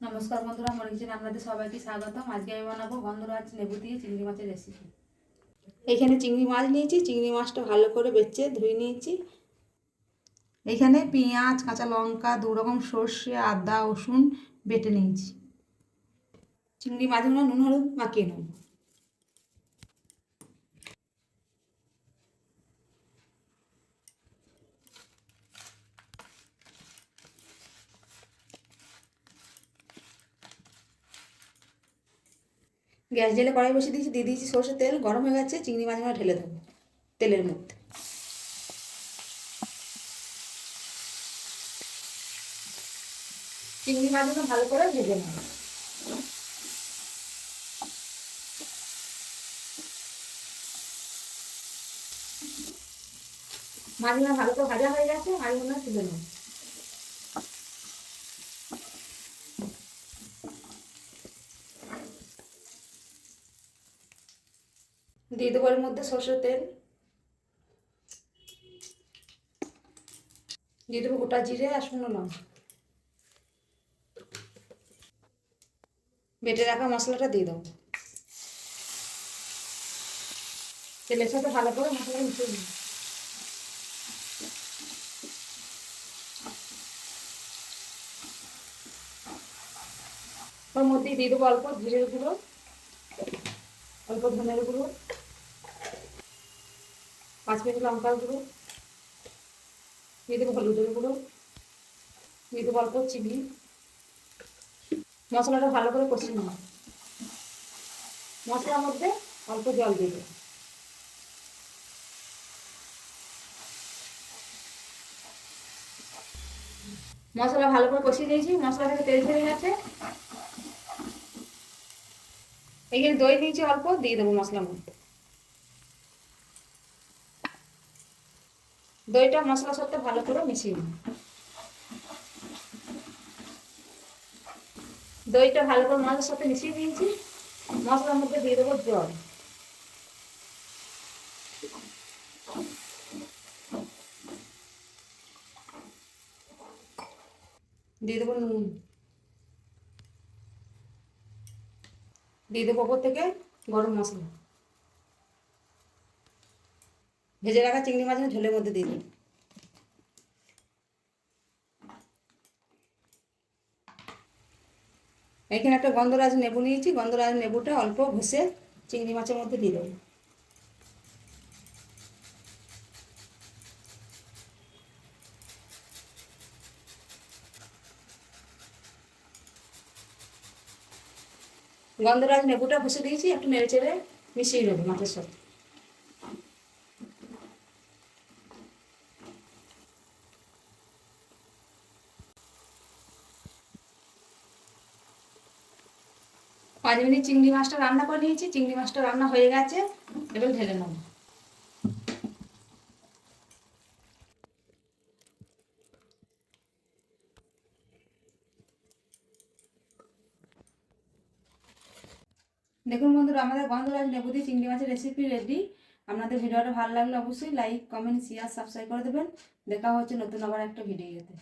নমস্কার বন্ধুরা, মনি কিচেনে আপনাদের সবাইকে স্বাগতম। আজকে আমি বানাবো গন্ধরাজ লেবু দিয়ে চিংড়ি মাছের রেসিপি। এইখানে চিংড়ি মাছ নিয়েছি, চিংড়ি মাছটা ভালো করে বেছে ধুয়ে নিয়েছি। এইখানে পেঁয়াজ, কাঁচা লঙ্কা, 2 রকম সর্ষে, আদা, রসুন বেটে নিয়েছি। চিংড়ি মাছগুলো নুন হলুদ মাখিয়ে নেব। গ্যাস জেলে কড়াই বসিয়ে দিয়েছি, দিয়ে দিয়েছি সর্ষের তেল। গরম হয়ে গেছে, চিংড়ি মাছগুলো ঢেলে দেবো তেলের মধ্যে। চিংড়ি মাছগুলো ভালো করে ভেজে নেব। মাছগুলো ভালো করে ভাজা হয়ে গেছে, মাছগুলো তুলে নেব। দিয়ে দেবো এর মধ্যে সর্ষের তেল, দিয়ে দেবো গোটা জিরে আর শুকনো লঙ্কা। বেটে রাখা মশলাটা দিয়ে দেবো। তেলের সাথে ভালো করে মশলা মিশিয়ে দিই। ওর মধ্যে দিয়ে দেবো অল্প জিরের গুঁড়ো, অল্প ধনের গুঁড়ো, 5 মিনিট লঙ্কার গুঁড়ো, দিয়ে দেবো হলুদের গুঁড়ো, দিয়ে দেবো অল্প চিনি। মশলাটা ভালো করে কষিয়ে নেব। মশলার মধ্যে অল্প জল দিয়ে দেবো। মশলা ভালো করে কষিয়ে দিয়েছি, মশলা থেকে তেল ছেড়ে গেছে। এখানে দই দিয়েছি অল্প, দিয়ে দেবো মশলার মধ্যে। দইটা মশলার সাথে ভালো করে মিশিয়ে নেব। দইটা ভালো করে মশলার সাথে মিশিয়ে দিয়েছি। মশলার মধ্যে দিয়ে দেবো জল, দিয়ে দেবো নুন, দিয়ে দেবো ওপর থেকে গরম মশলা। ভেজে রাখা চিংড়ি মাছের ঝোলের মধ্যে দিয়ে দেবো। এখানে একটা গন্ধরাজ লেবু নিয়েছি, গন্ধরাজ লেবুটা অল্প ঘষে চিংড়ি মাছের মধ্যে দিয়ে দেবো। গন্ধরাজ লেবুটা ঘষে দিয়েছি, একটু নেড়ে চেড়ে মিশিয়ে নেবো মাছের সাথে। পাঁচ মিনিট চিংড়ি মাছটা রান্না করে নিয়েছি, চিংড়ি মাছটা রান্না হয়ে গেছে, এবার ঢেলে নেব। দেখুন বন্ধুরা, আমাদের গন্ধরাজ লেবু দিয়ে চিংড়ি মাছের রেসিপি রেডি। আপনাদের ভিডিওটা ভালো লাগলে অবশ্যই লাইক, কমেন্ট, শেয়ার, সাবস্ক্রাইব করে দেবেন। দেখা হচ্ছে নতুন আবার একটা ভিডিওতে।